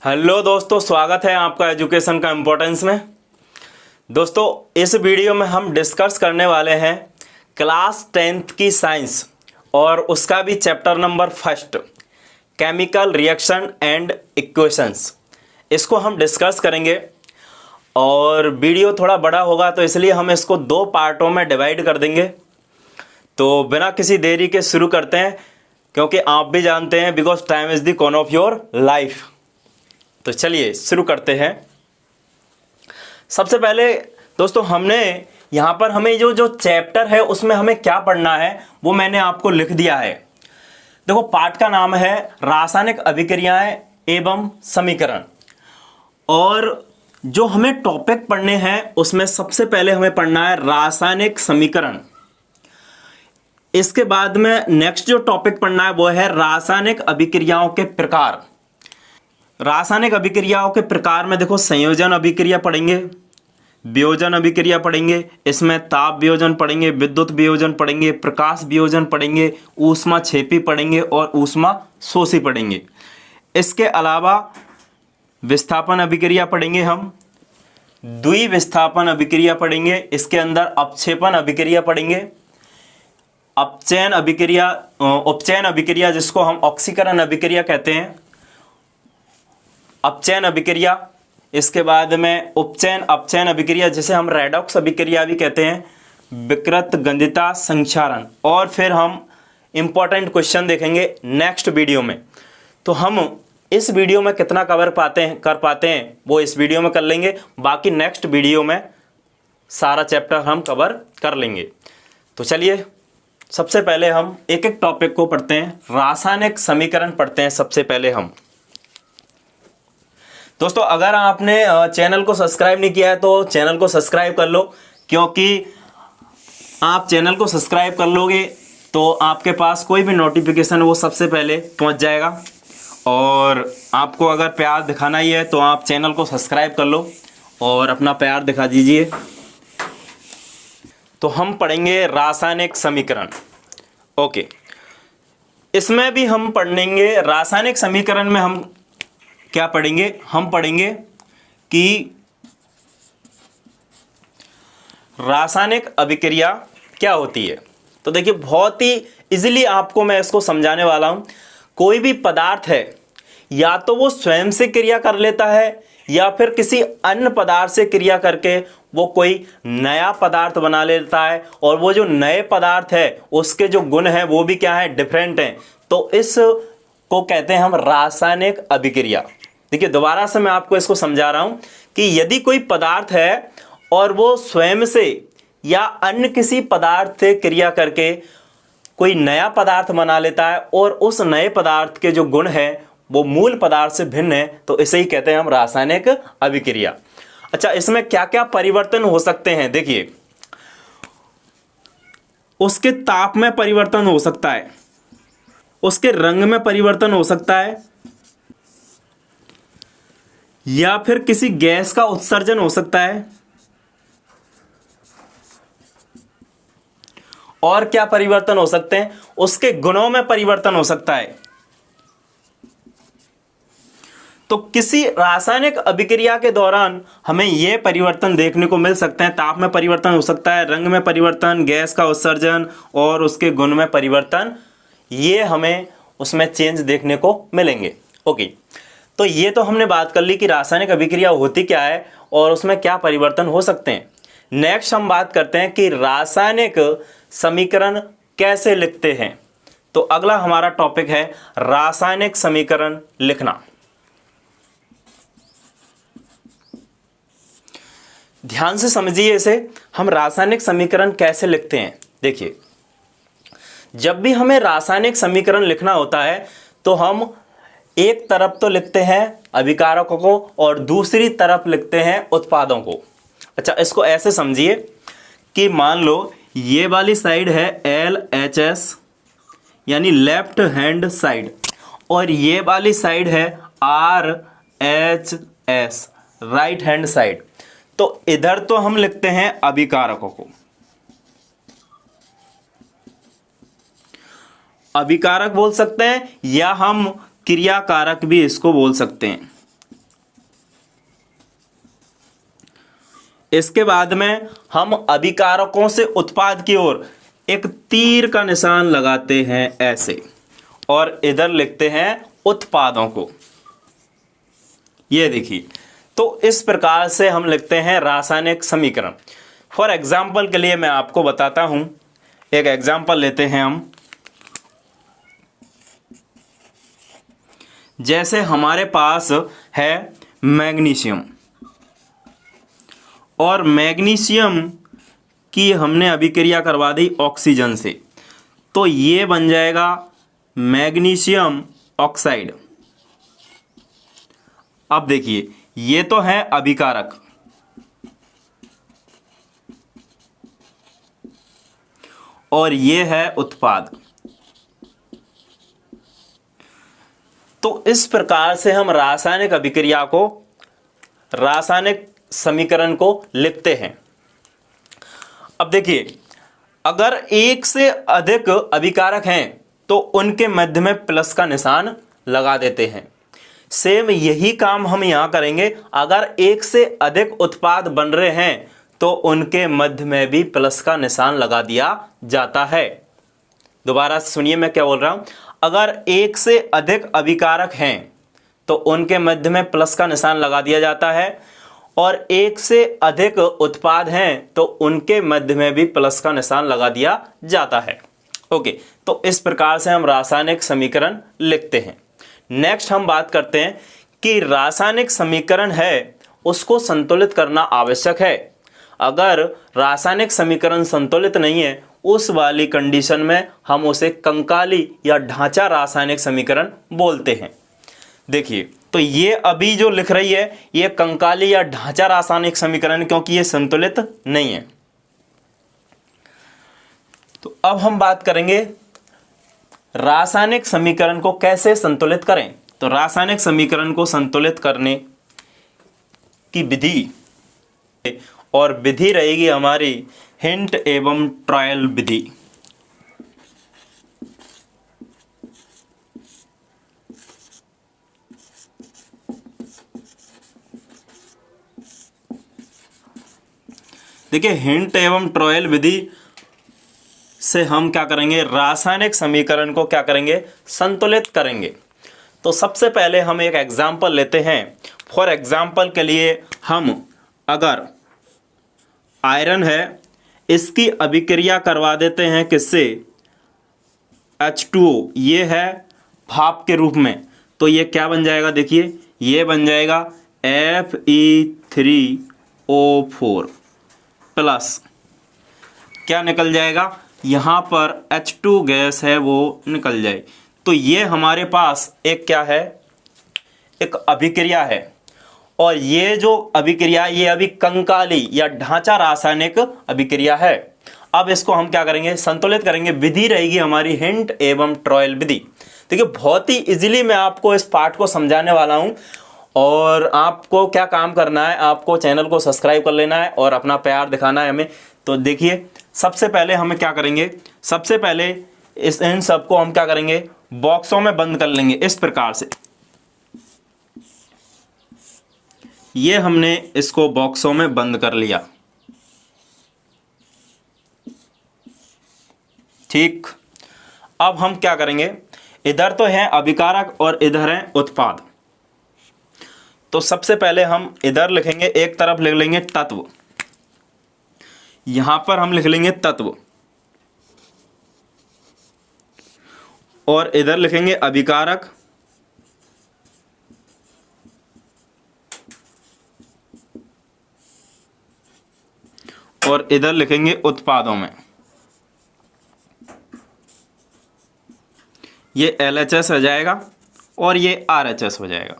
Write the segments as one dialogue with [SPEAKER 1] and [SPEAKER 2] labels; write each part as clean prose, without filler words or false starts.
[SPEAKER 1] Hello दोस्तों, स्वागत है आपका एजुकेशन का इम्पोर्टेंस में। दोस्तों, इस वीडियो में हम डिस्कस करने वाले हैं क्लास 10th की साइंस और उसका भी chapter number first, chemical reaction and equations. इसको हम डिस्कस करेंगे और वीडियो थोड़ा बड़ा होगा तो इसलिए हम इसको दो पार्टों में डिवाइड कर देंगे। तो बिना किसी देरी के शुरू करते हैं, क्योंकि आप भी जानते हैं because time is the coin of your life. तो चलिए शुरू करते हैं। सबसे पहले दोस्तों, हमने यहाँ पर हमें जो चैप्टर है उसमें हमें क्या पढ़ना है वो मैंने आपको लिख दिया है। देखो, पाठ का नाम है रासायनिक अभिक्रियाएं एवं समीकरण, और जो हमें टॉपिक पढ़ने हैं उसमें सबसे पहले हमें पढ़ना है रासायनिक समीकरण। इसके बाद में नेक्स्ट जो टॉपिक पढ़ना है वो है रासायनिक अभिक्रियाओं के प्रकार। रासायनिक अभिक्रियाओं के प्रकार में देखो, संयोजन अभिक्रिया पढ़ेंगे, वियोजन अभिक्रिया पढ़ेंगे, इसमें ताप वियोजन पढ़ेंगे, विद्युत वियोजन पढ़ेंगे, प्रकाश वियोजन पढ़ेंगे, ऊष्मा छेपी पढ़ेंगे और ऊष्मा शोषी पढ़ेंगे। इसके अलावा विस्थापन अभिक्रिया पढ़ेंगे, हम द्विविस्थापन अभिक्रिया पढ़ेंगे, इसके अंदर अपक्षेपण अभिक्रिया पढ़ेंगे, अपचयन अभिक्रिया, उपचयन अभिक्रिया जिसको हम ऑक्सीकरण अभिक्रिया कहते हैं, अपचयन अभिक्रिया। इसके बाद में उपचयन अपचयन अभिक्रिया जिसे हम रेडॉक्स अभिक्रिया भी कहते हैं, विकृत गंधिता संक्षारण। और फिर हम इंपॉर्टेंट क्वेश्चन देखेंगे नेक्स्ट वीडियो में। तो हम इस वीडियो में कितना कर पाते हैं वो इस वीडियो में कर लेंगे, बाकी नेक्स्ट वीडियो में सारा चैप्टर हम कवर कर लेंगे। तो चलिए सबसे पहले हम एक एक टॉपिक को पढ़ते हैं। रासायनिक समीकरण पढ़ते हैं सबसे पहले हम। दोस्तों, अगर आपने चैनल को सब्सक्राइब नहीं किया है तो चैनल को सब्सक्राइब कर लो, क्योंकि आप चैनल को सब्सक्राइब कर लोगे तो आपके पास कोई भी नोटिफिकेशन वो सबसे पहले पहुंच जाएगा। और आपको अगर प्यार दिखाना ही है तो आप चैनल को सब्सक्राइब कर लो और अपना प्यार दिखा दीजिए। तो हम पढ़ेंगे रासायनिक समीकरण। ओके, इसमें भी हम पढ़ेंगे रासायनिक समीकरण में हम क्या पढ़ेंगे, हम पढ़ेंगे कि रासायनिक अभिक्रिया क्या होती है। तो देखिए, बहुत ही इजीली आपको मैं इसको समझाने वाला हूं। कोई भी पदार्थ है या तो वो स्वयं से क्रिया कर लेता है या फिर किसी अन्य पदार्थ से क्रिया करके वो कोई नया पदार्थ बना लेता है, और वो जो नए पदार्थ है उसके जो गुण हैं वो भी क्या है, डिफरेंट हैं। तो इस को कहते हैं हम रासायनिक अभिक्रिया। देखिए, दोबारा से मैं आपको इसको समझा रहा हूं कि यदि कोई पदार्थ है और वो स्वयं से या अन्य किसी पदार्थ से क्रिया करके कोई नया पदार्थ बना लेता है और उस नए पदार्थ के जो गुण है वो मूल पदार्थ से भिन्न है, तो इसे ही कहते हैं हम रासायनिक अभिक्रिया। अच्छा, इसमें क्या क्या परिवर्तन हो सकते हैं? देखिए, उसके ताप में परिवर्तन हो सकता है, उसके रंग में परिवर्तन हो सकता है, या फिर किसी गैस का उत्सर्जन हो सकता है। और क्या परिवर्तन हो सकते हैं? उसके गुणों में परिवर्तन हो सकता है। तो किसी रासायनिक अभिक्रिया के दौरान हमें यह परिवर्तन देखने को मिल सकते हैं। ताप में परिवर्तन हो सकता है, रंग में परिवर्तन, गैस का उत्सर्जन और उसके गुण में परिवर्तन, ये हमें उसमें चेंज देखने को मिलेंगे। ओके, तो ये तो हमने बात कर ली कि रासायनिक अभिक्रिया होती क्या है और उसमें क्या परिवर्तन हो सकते हैं। नेक्स्ट हम बात करते हैं कि रासायनिक समीकरण कैसे लिखते हैं। तो अगला हमारा टॉपिक है रासायनिक समीकरण लिखना। ध्यान से समझिए इसे, हम रासायनिक समीकरण कैसे लिखते हैं। देखिए, जब भी हमें रासायनिक समीकरण लिखना होता है तो हम एक तरफ तो लिखते हैं अभिकारकों को और दूसरी तरफ लिखते हैं उत्पादों को। अच्छा, इसको ऐसे समझिए कि मान लो ये वाली साइड है LHS यानी लेफ्ट हैंड साइड, और ये वाली साइड है RHS राइट हैंड साइड। तो इधर तो हम लिखते हैं अभिकारकों को, अभिकारक बोल सकते हैं, या हम क्रियाकारक भी इसको बोल सकते हैं। इसके बाद में हम अभिकारकों से उत्पाद की ओर एक तीर का निशान लगाते हैं ऐसे, और इधर लिखते हैं उत्पादों को। ये देखिए, तो इस प्रकार से हम लिखते हैं रासायनिक समीकरण। फॉर एग्जाम्पल के लिए मैं आपको बताता हूं, एक एग्जाम्पल लेते हैं हम। जैसे हमारे पास है मैग्नीशियम, और मैग्नीशियम की हमने अभिक्रिया करवा दी ऑक्सीजन से, तो ये बन जाएगा मैग्नीशियम ऑक्साइड। अब देखिए, ये तो है अभिकारक, और ये है उत्पाद। तो इस प्रकार से हम रासायनिक अभिक्रिया को, रासायनिक समीकरण को लिखते हैं। अब देखिए, अगर एक से अधिक अभिकारक हैं तो उनके मध्य में प्लस का निशान लगा देते हैं। सेम यही काम हम यहां करेंगे। अगर एक से अधिक उत्पाद बन रहे हैं तो उनके मध्य में भी प्लस का निशान लगा दिया जाता है। दोबारा सुनिए मैं क्या बोल रहा हूं। अगर एक से अधिक अभिकारक हैं तो उनके मध्य में प्लस का निशान लगा दिया जाता है, और एक से अधिक उत्पाद हैं तो उनके मध्य में भी प्लस का निशान लगा दिया जाता है। ओके, तो इस प्रकार से हम रासायनिक समीकरण लिखते हैं। नेक्स्ट हम बात करते हैं कि रासायनिक समीकरण है उसको संतुलित करना आवश्यक है। अगर रासायनिक समीकरण संतुलित नहीं है, उस वाली कंडीशन में हम उसे कंकाली या ढांचा रासायनिक समीकरण बोलते हैं। देखिए, तो ये अभी जो लिख रही है ये कंकाली या ढांचा रासायनिक समीकरण, क्योंकि ये संतुलित नहीं है। तो अब हम बात करेंगे रासायनिक समीकरण को कैसे संतुलित करें। तो रासायनिक समीकरण को संतुलित करने की विधि, और विधि रहेगी हमारी हिंट एवं ट्रायल विधि। देखिए, हिंट एवं ट्रायल विधि से हम क्या करेंगे, रासायनिक समीकरण को क्या करेंगे, संतुलित करेंगे। तो सबसे पहले हम एक एग्जाम्पल लेते हैं। फॉर एग्जाम्पल के लिए हम अगर आयरन है, इसकी अभिक्रिया करवा देते हैं किससे, H2O, ये है भाप के रूप में, तो ये क्या बन जाएगा, देखिए ये बन जाएगा Fe3O4 प्लस क्या निकल जाएगा, यहाँ पर H2 गैस है वो निकल जाए। तो ये हमारे पास एक क्या है, एक अभिक्रिया है, और ये जो अभिक्रिया ये अभी कंकाली या ढांचा रासायनिक अभिक्रिया है। अब इसको हम क्या करेंगे, संतुलित करेंगे। विधि रहेगी हमारी हिंट एवं ट्रायल विधि। देखिए, बहुत ही इजीली मैं आपको इस पार्ट को समझाने वाला हूं, और आपको क्या काम करना है, आपको चैनल को सब्सक्राइब कर लेना है और अपना प्यार दिखाना है हमें। तो देखिए, सबसे पहले हमें क्या करेंगे, सबसे पहले इन सबको हम क्या करेंगे, बॉक्सों में बंद कर लेंगे इस प्रकार से। ये हमने इसको बॉक्सों में बंद कर लिया, ठीक। अब हम क्या करेंगे, इधर तो है अभिकारक और इधर है उत्पाद। तो सबसे पहले हम इधर लिखेंगे, एक तरफ लिख लेंगे तत्व, यहां पर हम लिख लेंगे तत्व, और इधर लिखेंगे अभिकारक, और इधर लिखेंगे उत्पादों में। ये LHS हो जाएगा और ये RHS हो जाएगा।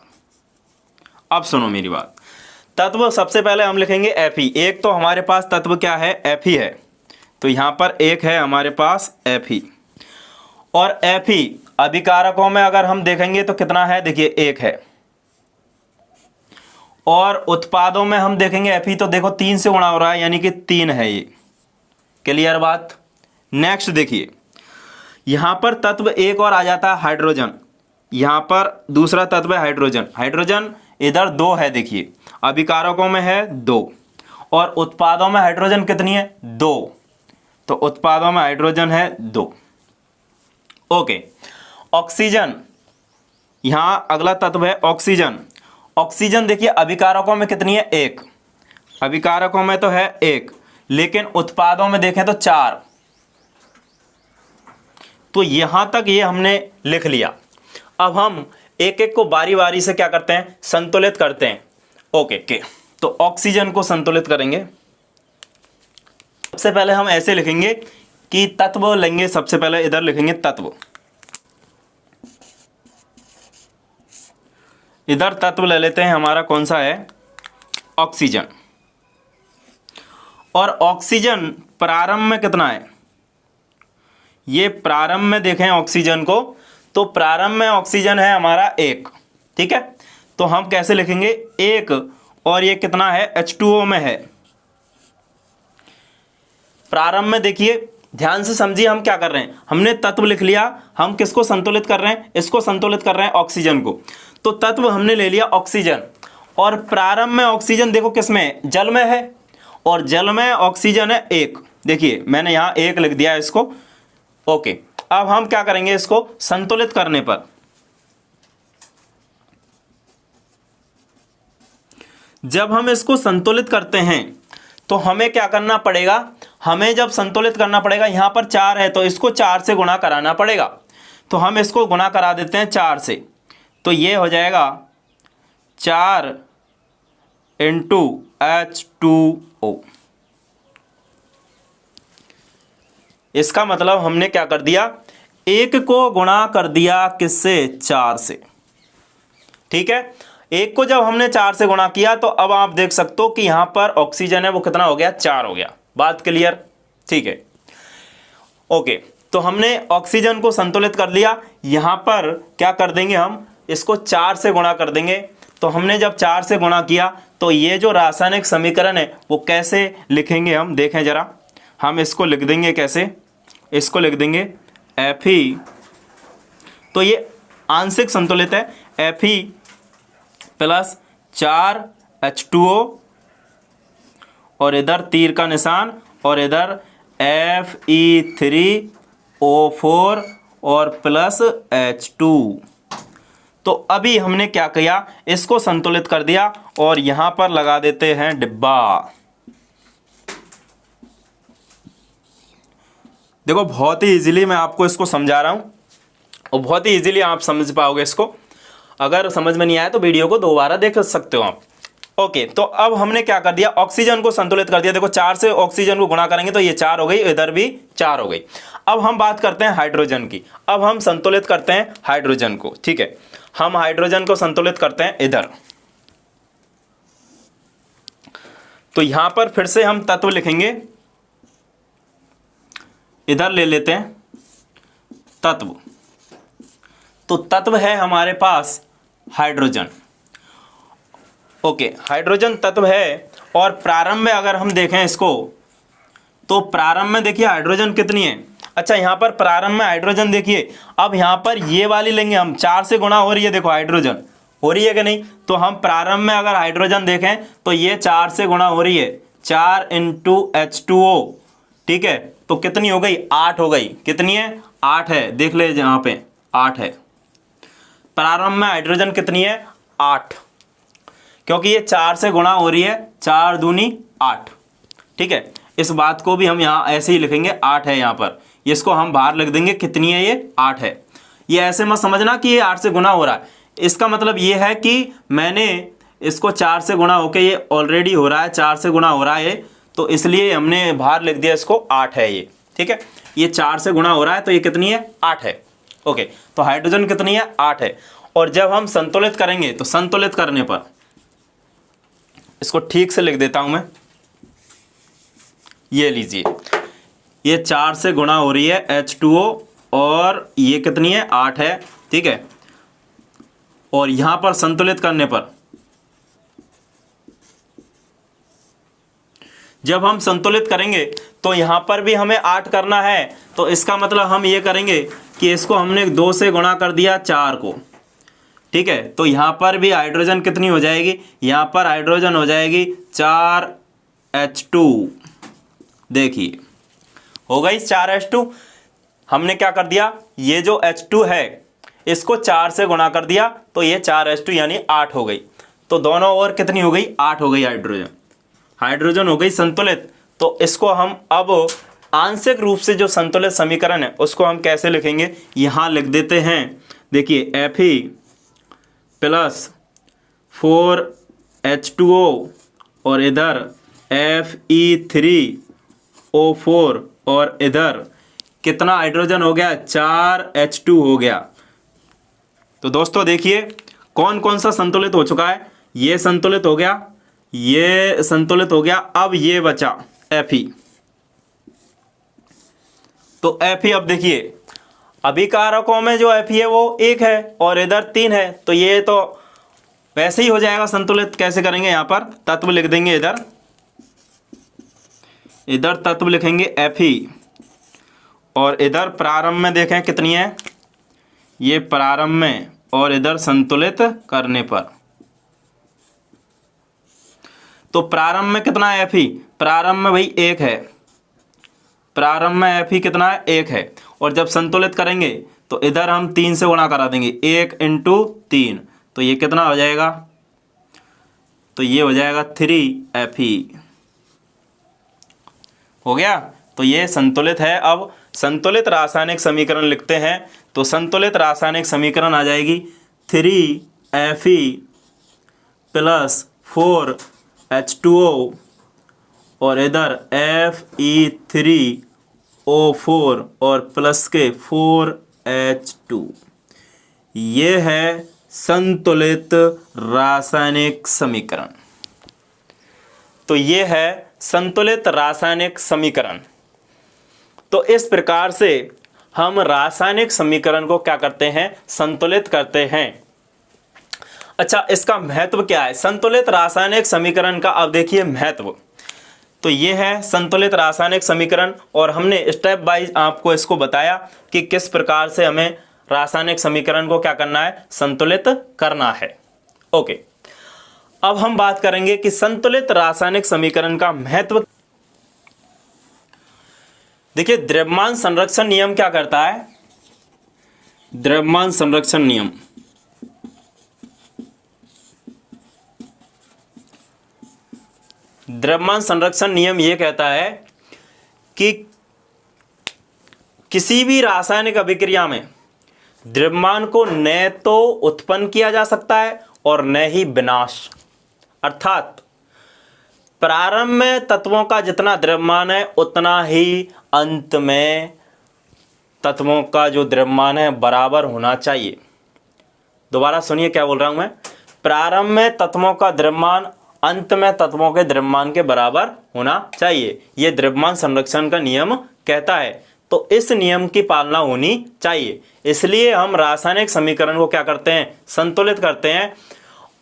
[SPEAKER 1] अब सुनो मेरी बात, तत्व सबसे पहले हम लिखेंगे Fe। एक तो हमारे पास तत्व क्या है, Fe है, तो यहां पर एक है हमारे पास Fe, और Fe अभिकारकों में अगर हम देखेंगे तो कितना है, देखिए एक है, और उत्पादों में हम देखेंगे Fe, तो देखो 3 से गुणा हो रहा है, यानी कि 3 है। ये क्लियर बात। नेक्स्ट देखिए, यहां पर तत्व एक और आ जाता है हाइड्रोजन, यहां पर दूसरा तत्व है हाइड्रोजन। हाइड्रोजन इधर 2 है, देखिए अभिकारकों में है 2, और उत्पादों में हाइड्रोजन कितनी है? 2। तो उत्पादों में हाइड्रोजन है 2। ओके, ऑक्सीजन, यहां अगला तत्व है ऑक्सीजन। ऑक्सीजन देखिए अभिकारकों में कितनी है? 1। अभिकारकों में तो है 1, लेकिन उत्पादों में देखें तो 4। तो यहां तक ये हमने लिख लिया। अब हम एक एक को बारी बारी से क्या करते हैं? संतुलित करते हैं। ओके के तो ऑक्सीजन को संतुलित करेंगे। सबसे पहले हम ऐसे लिखेंगे कि तत्व लेंगे। सबसे पहले इधर लिखेंगे तत्व, इधर तत्व ले लेते हैं। हमारा कौन सा है? ऑक्सीजन। और ऑक्सीजन प्रारंभ में कितना है? ये प्रारंभ में देखें ऑक्सीजन को, तो प्रारंभ में ऑक्सीजन है हमारा 1। ठीक है, तो हम कैसे लिखेंगे? 1, और ये कितना है? H2O में है। प्रारंभ में देखिए, ध्यान से समझिए हम क्या कर रहे हैं। हमने तत्व लिख लिया, हम किसको संतुलित कर रहे हैं? इसको संतुलित कर रहे हैं, ऑक्सीजन को। तो तत्व हमने ले लिया ऑक्सीजन, और प्रारंभ में ऑक्सीजन देखो किस में है? जल में है, और जल में ऑक्सीजन है 1। देखिए मैंने यहाँ 1 लिख दिया इसको। ओके, अब हम क्या करेंगे? इसको संतुलित करने पर, जब हम इसको संतुलित करते हैं तो हमें क्या करना पड़ेगा? हमें जब संतुलित करना पड़ेगा, यहां पर 4 है तो इसको 4 से गुणा कराना पड़ेगा। तो हम इसको गुणा करा देते हैं 4 से, तो ये हो जाएगा 4 × H2O। इसका मतलब हमने क्या कर दिया? 1 को गुणा कर दिया किससे? 4 से। ठीक है, 1 को जब हमने 4 से गुणा किया तो अब आप देख सकते हो कि यहां पर ऑक्सीजन है वो कितना हो गया? 4 हो गया। बात क्लियर? ठीक है। ओके, तो हमने ऑक्सीजन को संतुलित कर लिया। यहां पर क्या कर देंगे? हम इसको 4 से गुणा कर देंगे। तो हमने जब 4 से गुणा किया तो ये जो रासायनिक समीकरण है वो कैसे लिखेंगे हम देखें जरा। हम इसको लिख देंगे कैसे? इसको लिख देंगे Fe, तो ये आंशिक संतुलित है। Fe प्लस 4 H2O, और इधर तीर का निशान, और इधर Fe3O4 और प्लस H2। तो अभी हमने क्या किया? इसको संतुलित कर दिया, और यहां पर लगा देते हैं डिब्बा। देखो बहुत ही इजीली मैं आपको इसको समझा रहा हूं, और बहुत ही इजीली आप समझ पाओगे इसको। अगर समझ में नहीं आया तो वीडियो को दोबारा देख सकते हो आप। ओके, तो अब हमने क्या कर दिया? ऑक्सीजन को संतुलित कर दिया। देखो 4 से ऑक्सीजन को गुणा करेंगे तो ये 4 हो गई, इधर भी 4 हो गई। अब हम बात करते हैं हाइड्रोजन की। अब हम संतुलित करते हैं हाइड्रोजन को। ठीक है, हम हाइड्रोजन को संतुलित करते हैं इधर। तो यहां पर फिर से हम तत्व लिखेंगे। इधर ले लेते हैं तत्व। तो तत्व है हमारे पास हाइड्रोजन। ओके, हाइड्रोजन तत्व है, और प्रारंभ में अगर हम देखें इसको, तो प्रारंभ में देखिए हाइड्रोजन कितनी है? अच्छा, यहां पर प्रारंभ में हाइड्रोजन देखिए, अब यहां पर ये वाली लेंगे हम, 4 से गुणा हो रही है। देखो हाइड्रोजन हो रही है कि नहीं? तो हम प्रारंभ में अगर हाइड्रोजन देखें तो ये 4 से गुणा हो रही है, 4 × H2O। ठीक है, तो कितनी हो गई? 8 हो गई। कितनी है? 8 है। देख ले यहां पे 8 है। प्रारंभ में हाइड्रोजन कितनी है? 8, क्योंकि ये 4 से गुणा हो रही है, 4 दूनी 8। ठीक है, इस बात को भी हम यहाँ ऐसे ही लिखेंगे, 8 है यहाँ पर। इसको हम बाहर लिख देंगे, कितनी है? ये 8 है। ये ऐसे मत समझना कि ये 8 से गुणा हो रहा है। इसका मतलब ये है कि मैंने इसको 4 से गुणा होकर ये ऑलरेडी हो रहा है, 4 से गुणा हो रहा है, तो इसलिए हमने बाहर लिख दिया इसको 8 है ये। ठीक है, ये 4 से गुणा हो रहा है तो ये कितनी है? 8 है। ओके, तो हाइड्रोजन कितनी है? 8 है। और जब हम संतुलित करेंगे तो संतुलित करने पर इसको ठीक से लिख देता हूं मैं। ये लीजिए, ये 4 से गुणा हो रही है H2O, और ये कितनी है? 8 है। ठीक है, और यहां पर संतुलित करने पर, जब हम संतुलित करेंगे तो यहां पर भी हमें 8 करना है। तो इसका मतलब हम ये करेंगे कि इसको हमने 2 से गुणा कर दिया 4 को। ठीक है, तो यहां पर भी हाइड्रोजन कितनी हो जाएगी? यहां पर हाइड्रोजन हो जाएगी 4 H2। देखिए हो गई 4H2। हमने क्या कर दिया, ये जो H2 है इसको 4 से गुणा कर दिया तो ये 4H2 यानी 8 हो गई। तो दोनों ओर कितनी हो गई, 8 हो गई हाइड्रोजन। हाइड्रोजन हो गई संतुलित। तो इसको हम अब आंशिक रूप से जो संतुलित समीकरण है उसको हम कैसे लिखेंगे, यहाँ लिख देते हैं। देखिए Fe प्लस 4H2O और इधर Fe3O4 और इधर कितना हाइड्रोजन हो गया, 4H2 हो गया। तो दोस्तों देखिए कौन कौन सा संतुलित हो चुका है, ये संतुलित हो गया, ये संतुलित हो गया, अब ये बचा Fe। तो Fe अब देखिए अभिकारकों में जो Fe है वो 1 है और इधर 3 है, तो ये तो वैसे ही हो जाएगा संतुलित। कैसे करेंगे, यहाँ पर तत्व लिख देंगे, इधर तत्व लिखेंगे Fe और इधर प्रारंभ में देखें कितनी है, ये प्रारंभ में, और इधर संतुलित करने पर। तो प्रारंभ में कितना है Fe, प्रारंभ में भाई 1 है, प्रारंभ में Fe कितना है, 1 है। और जब संतुलित करेंगे तो इधर हम 3 से गुणा करा देंगे, 1 × 3, तो ये कितना हो जाएगा, तो ये हो जाएगा 3Fe हो गया। तो ये संतुलित है। अब संतुलित रासायनिक समीकरण लिखते हैं। तो संतुलित रासायनिक समीकरण आ जाएगी 3Fe प्लस 4H2O और इधर Fe3O4 और प्लस के 4H2। ये है संतुलित रासायनिक समीकरण। तो ये है संतुलित रासायनिक समीकरण। तो इस प्रकार से हम रासायनिक समीकरण को क्या करते हैं, संतुलित करते हैं। अच्छा, इसका महत्व क्या है संतुलित रासायनिक समीकरण का, अब देखिए महत्व। तो ये है संतुलित रासायनिक समीकरण और हमने स्टेप वाइज आपको इसको बताया कि किस प्रकार से हमें रासायनिक समीकरण को क्या करना है, संतुलित करना है। ओके, अब हम बात करेंगे कि संतुलित रासायनिक समीकरण का महत्व। देखिए द्रव्यमान संरक्षण नियम क्या करता है, द्रव्यमान संरक्षण नियम, द्रव्यमान संरक्षण नियम ये कहता है कि किसी भी रासायनिक अभिक्रिया में द्रव्यमान को न तो उत्पन्न किया जा सकता है और न ही विनाश। अर्थात प्रारंभ में तत्वों का जितना द्रव्यमान है उतना ही अंत में तत्वों का जो द्रव्यमान है बराबर होना चाहिए। दोबारा सुनिए क्या बोल रहा हूं मैं, प्रारंभ में तत्वों का द्रव्यमान अंत में तत्वों के द्रव्यमान के बराबर होना चाहिए, यह द्रव्यमान संरक्षण का नियम कहता है। तो इस नियम की पालना होनी चाहिए, इसलिए हम रासायनिक समीकरण को क्या करते हैं, संतुलित करते हैं।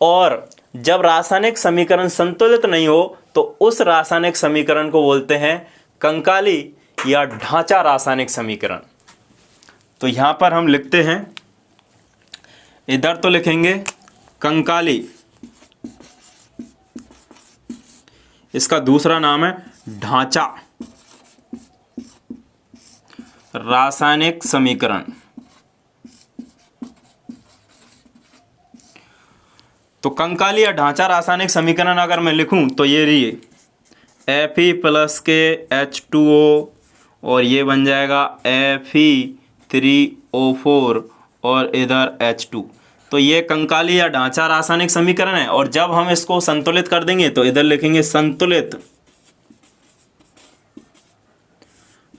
[SPEAKER 1] और जब रासायनिक समीकरण संतुलित नहीं हो तो उस रासायनिक समीकरण को बोलते हैं कंकाली या ढांचा रासायनिक समीकरण। तो यहां पर हम लिखते हैं, इधर तो लिखेंगे कंकाली, इसका दूसरा नाम है ढांचा रासायनिक समीकरण। तो कंकाली या ढांचा रासायनिक समीकरण अगर मैं लिखूं तो ये रही Fe प्लस के H2O और ये बन जाएगा Fe3O4 और इधर H2। तो ये कंकाली या ढांचा रासायनिक समीकरण है। और जब हम इसको संतुलित कर देंगे तो इधर लिखेंगे संतुलित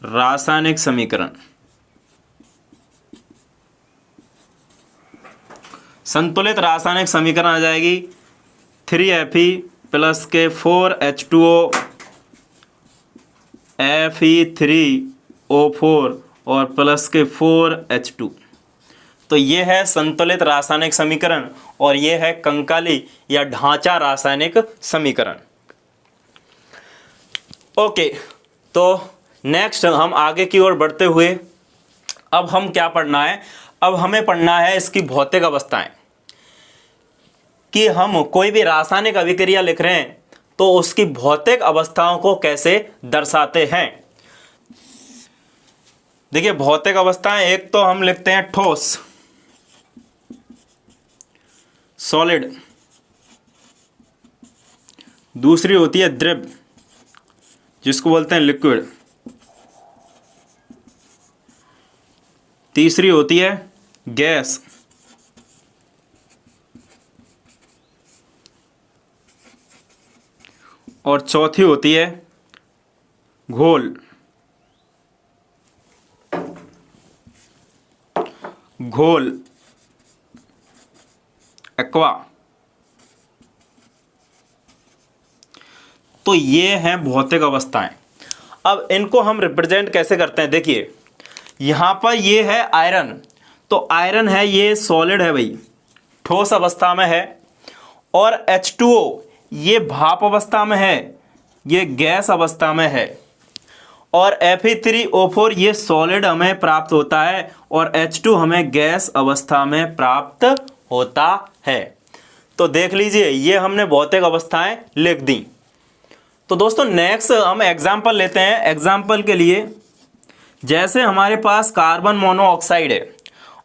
[SPEAKER 1] रासायनिक समीकरण। संतुलित रासायनिक समीकरण आ जाएगी 3Fe प्लस के 4H2O Fe3O4 और प्लस के 4H2। तो ये है संतुलित रासायनिक समीकरण और ये है कंकाली या ढांचा रासायनिक समीकरण। ओके, तो नेक्स्ट हम आगे की ओर बढ़ते हुए अब हम क्या पढ़ना है, अब हमें पढ़ना है इसकी भौतिक अवस्थाएं। कि हम कोई भी रासायनिक अभिक्रिया लिख रहे हैं तो उसकी भौतिक अवस्थाओं को कैसे दर्शाते हैं। देखिए भौतिक अवस्थाएं, एक तो हम लिखते हैं ठोस, सॉलिड, दूसरी होती है द्रव जिसको बोलते हैं लिक्विड, तीसरी होती है गैस, और चौथी होती है घोल। घोल, एक्वा। तो ये हैं भौतिक अवस्थाएं। अब इनको हम रिप्रेजेंट कैसे करते हैं, देखिए यहां पर ये है आयरन, तो आयरन है, ये सॉलिड है भाई, ठोस अवस्था में है, और H2O ये भाप अवस्था में है, ये गैस अवस्था में है, और Fe3O4 ये सॉलिड हमें प्राप्त होता है, और H2 हमें गैस अवस्था में प्राप्त होता है। तो देख लीजिए ये हमने भौतिक अवस्थाएं लिख दी। तो दोस्तों नेक्स्ट हम एग्जाम्पल लेते हैं। एग्जाम्पल के लिए जैसे हमारे पास कार्बन मोनोऑक्साइड है,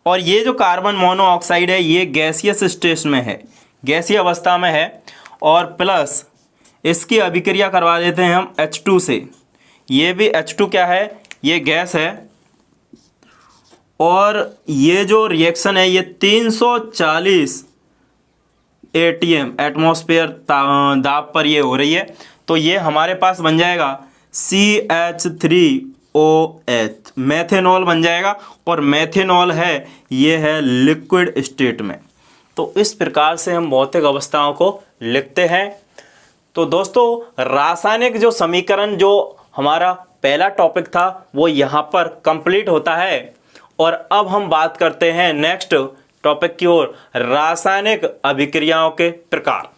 [SPEAKER 1] और ये जो कार्बन मोनोऑक्साइड है ये गैसियस स्टेट में है, गैसीय अवस्था में है, और प्लस इसकी अभिक्रिया करवा देते हैं हम H2 से। ये भी H2 क्या है, ये गैस है, और ये जो रिएक्शन है ये 340 atm एटमॉस्फेयर दाब पर ये हो रही है। तो ये हमारे पास बन जाएगा CH3OH, मेथेनॉल बन जाएगा, और मेथेनॉल है ये है लिक्विड स्टेट में। तो इस प्रकार से हम भौतिक अवस्थाओं को लिखते हैं। तो दोस्तों रासायनिक जो समीकरण जो हमारा पहला टॉपिक था वो यहाँ पर कंप्लीट होता है, और अब हम बात करते हैं नेक्स्ट टॉपिक की ओर, रासायनिक अभिक्रियाओं के प्रकार।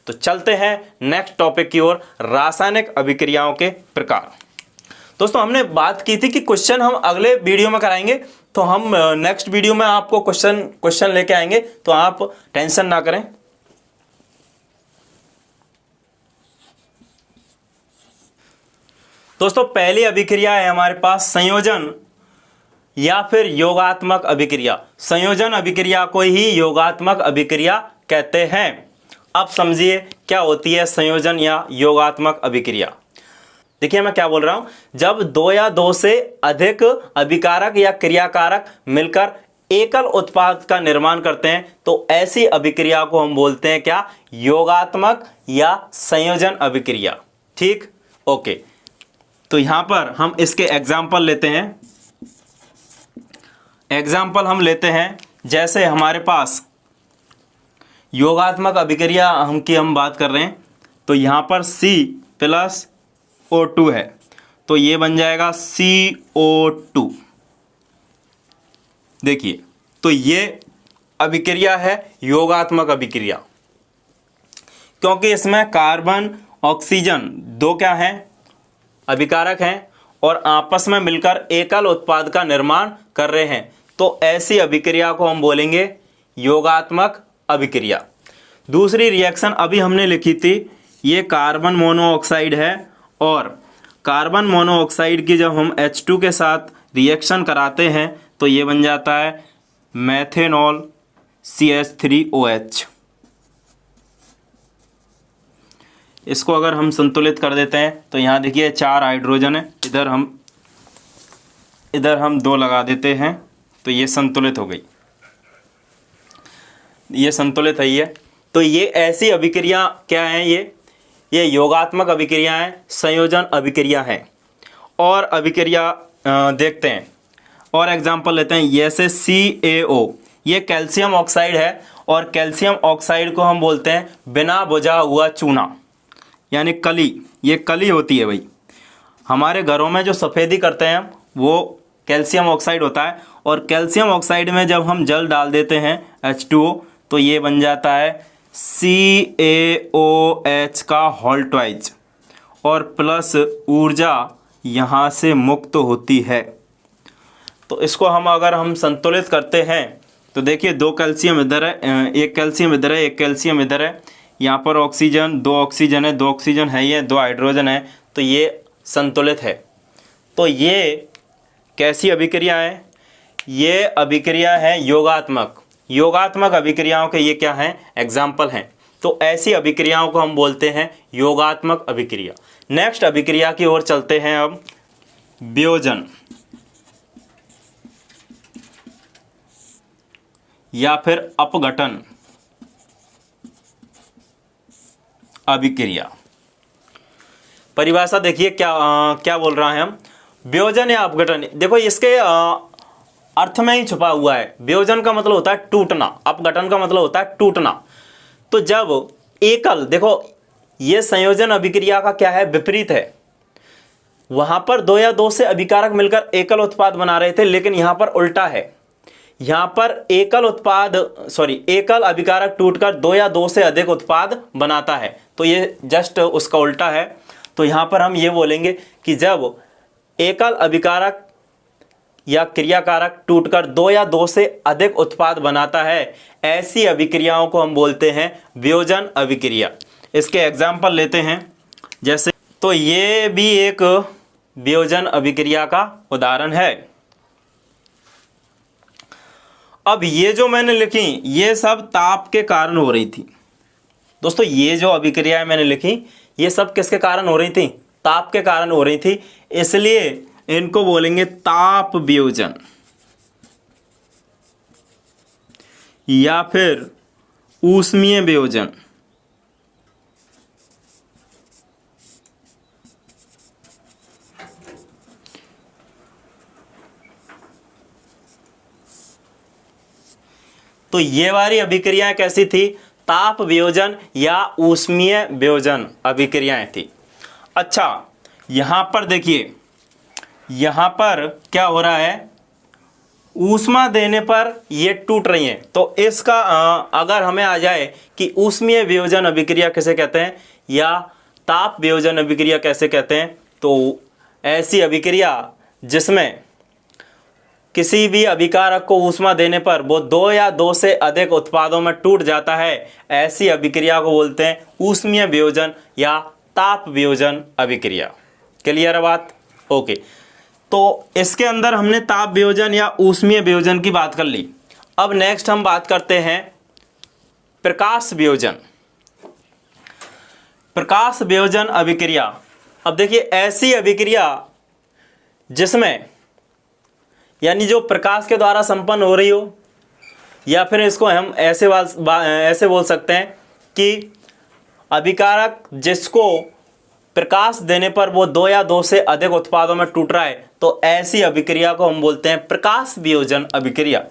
[SPEAKER 1] तो चलते हैं नेक्स्ट टॉपिक की ओर, रासायनिक अभिक्रियाओं के प्रकार। दोस्तों हमने बात की थी कि क्वेश्चन हम अगले वीडियो में कराएंगे, तो हम नेक्स्ट वीडियो में आपको क्वेश्चन लेके आएंगे, तो आप टेंशन ना करें। दोस्तों पहली अभिक्रिया है हमारे पास संयोजन या फिर योगात्मक अभिक्रिया। संयोजन अभिक्रिया को ही योगात्मक अभिक्रिया कहते हैं। अब समझिए क्या होती है संयोजन या योगात्मक अभिक्रिया। देखिए मैं क्या बोल रहा हूं, जब दो या दो से अधिक अभिकारक या क्रियाकारक मिलकर एकल उत्पाद का निर्माण करते हैं, तो ऐसी अभिक्रिया को हम बोलते हैं क्या, योगात्मक या संयोजन अभिक्रिया। ठीक, ओके। तो यहां पर हम इसके एग्जाम्पल लेते हैं। एग्जाम्पल हम लेते हैं, जैसे हमारे पास योगात्मक अभिक्रिया हम बात कर रहे हैं, तो यहां पर C+O2 है, तो ये बन जाएगा CO2। देखिए तो ये अभिक्रिया है योगात्मक अभिक्रिया, क्योंकि इसमें कार्बन ऑक्सीजन दो क्या हैं, अभिकारक हैं, और आपस में मिलकर एकल उत्पाद का निर्माण कर रहे हैं। तो ऐसी अभिक्रिया को हम बोलेंगे योगात्मक अभिक्रिया। दूसरी रिएक्शन अभी हमने लिखी थी, ये कार्बन मोनोऑक्साइड है, और कार्बन मोनोऑक्साइड की जब हम H2 के साथ रिएक्शन कराते हैं तो ये बन जाता है मेथेनॉल CH3OH। इसको अगर हम संतुलित कर देते हैं तो यहाँ देखिए 4 हाइड्रोजन है, इधर हम 2 लगा देते हैं, तो ये संतुलित हो गई, ये संतुलित है ये। तो ये ऐसी अभिक्रिया क्या है, ये योगात्मक अभिक्रिया है, संयोजन अभिक्रिया है। और अभिक्रिया देखते हैं और एग्जांपल लेते हैं, जैसे CaO, ये कैल्शियम ऑक्साइड है, और कैल्शियम ऑक्साइड को हम बोलते हैं बिना बुझा हुआ चूना, यानी कली। ये कली होती है भाई, हमारे घरों में जो सफ़ेदी करते हैं वो कैल्शियम ऑक्साइड होता है, और कैल्शियम ऑक्साइड में जब हम जल डाल देते हैं H2O, तो ये बन जाता है CaOH का होल ट्वाइज, और प्लस ऊर्जा यहाँ से मुक्त होती है। तो इसको अगर हम संतुलित करते हैं तो देखिए 2 कैल्शियम इधर है, एक कैल्शियम इधर है, एक कैल्शियम इधर है, यहाँ पर ऑक्सीजन, 2 ऑक्सीजन है, 2 ऑक्सीजन है, ये 2 हाइड्रोजन है, तो ये संतुलित है। तो ये कैसी अभिक्रिया है? ये अभिक्रिया है योगात्मक। योगात्मक अभिक्रियाओं के ये क्या हैं? एग्जाम्पल हैं। तो ऐसी अभिक्रियाओं को हम बोलते हैं योगात्मक अभिक्रिया। नेक्स्ट अभिक्रिया की ओर चलते हैं अब, वियोजन या फिर अपघटन अभिक्रिया। परिभाषा देखिए क्या बोल रहा है हम, वियोजन या अपघटन। देखो इसके अर्थ में ही छुपा हुआ है। वियोजन का मतलब होता है टूटना, अपघटन का मतलब होता है टूटना। तो जब एकल, देखो ये संयोजन अभिक्रिया का क्या है? विपरीत है। वहां पर 2 या 2 से अभिकारक मिलकर एकल उत्पाद बना रहे थे, लेकिन यहां पर उल्टा है। यहां पर एकल अभिकारक टूटकर 2 या 2 से अधिक उत्पाद बनाता है। तो ये जस्ट उसका उल्टा है। तो यहां पर हम ये बोलेंगे कि जब एकल अभिकारक या क्रियाकारक टूटकर 2 या 2 से अधिक उत्पाद बनाता है, ऐसी अभिक्रियाओं को हम बोलते हैं वियोजन अभिक्रिया। इसके एग्जाम्पल लेते हैं, जैसे तो ये भी एक वियोजन अभिक्रिया का उदाहरण है। अब ये जो मैंने लिखी, ये सब ताप के कारण हो रही थी। दोस्तों ये जो अभिक्रियाएं मैंने लिखी, ये सब किसके कारण हो रही थी? ताप के कारण हो रही थी। इसलिए इनको बोलेंगे ताप वियोजन या फिर ऊष्मीय वियोजन। तो ये वाली अभिक्रियाएं कैसी थी? ताप वियोजन या ऊष्मीय वियोजन अभिक्रियाएं थी। अच्छा, यहां पर देखिए, यहां पर क्या हो रहा है? ऊष्मा देने पर ये टूट रही हैं। तो इसका अगर हमें आ जाए कि ऊष्मीय वियोजन अभिक्रिया कैसे कहते हैं या ताप वियोजन अभिक्रिया कैसे कहते हैं, तो ऐसी अभिक्रिया जिसमें किसी भी अभिकारक को ऊष्मा देने पर वो 2 या 2 से अधिक उत्पादों में टूट जाता है, ऐसी अभिक्रिया को बोलते हैं ऊष्मीय वियोजन या ताप वियोजन अभिक्रिया। क्लियर है बात? ओके। तो इसके अंदर हमने ताप वियोजन या ऊष्मीय वियोजन की बात कर ली। अब नेक्स्ट हम बात करते हैं प्रकाश वियोजन। प्रकाश वियोजन अभिक्रिया। अब देखिए, ऐसी अभिक्रिया जिसमें यानी जो प्रकाश के द्वारा संपन्न हो रही हो, या फिर इसको हम ऐसे बोल सकते हैं कि अभिकारक जिसको प्रकाश देने पर वो 2 या 2 से अधिक उत्पादों में टूट रहा है, तो ऐसी अभिक्रिया को हम बोलते हैं प्रकाश वियोजन अभिक्रिया।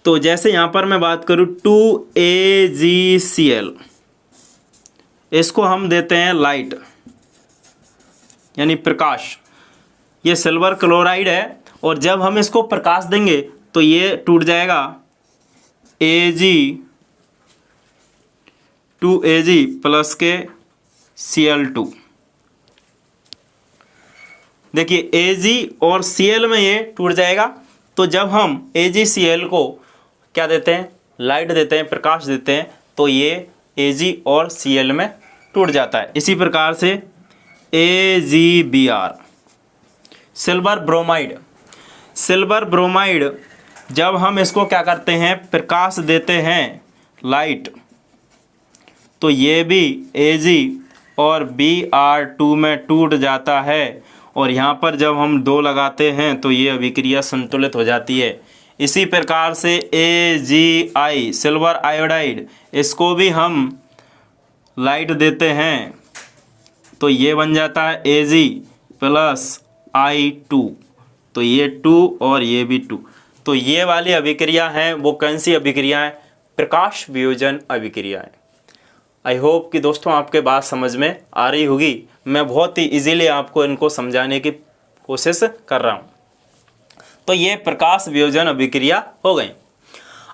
[SPEAKER 1] तो जैसे यहां पर मैं बात करूं 2AgCl, इसको हम देते हैं लाइट यानी प्रकाश। ये सिल्वर क्लोराइड है, और जब हम इसको प्रकाश देंगे तो ये टूट जाएगा Ag प्लस के Cl2। देखिए Ag और Cl में ये टूट जाएगा। तो जब हम AgCl को क्या देते हैं? लाइट देते हैं, प्रकाश देते हैं, तो ये Ag और Cl में टूट जाता है। इसी प्रकार से AgBr, silver bromide. Silver bromide जब हम इसको क्या करते हैं? प्रकाश देते हैं, लाइट, तो ये भी Ag और Br2 में टूट जाता है। और यहाँ पर जब हम 2 लगाते हैं तो ये अभिक्रिया संतुलित हो जाती है। इसी प्रकार से AgI, सिल्वर आयोडाइड, इसको भी हम लाइट देते हैं तो ये बन जाता है Ag प्लस I2, तो ये 2 और ये भी 2। तो ये वाली अभिक्रिया है वो कौन सी अभिक्रिया है? प्रकाश वियोजन अभिक्रिया है। आई होप कि दोस्तों आपके बात समझ में आ रही होगी। मैं बहुत ही इजीली आपको इनको समझाने की कोशिश कर रहा हूँ। तो ये प्रकाश वियोजन अभिक्रिया हो गई।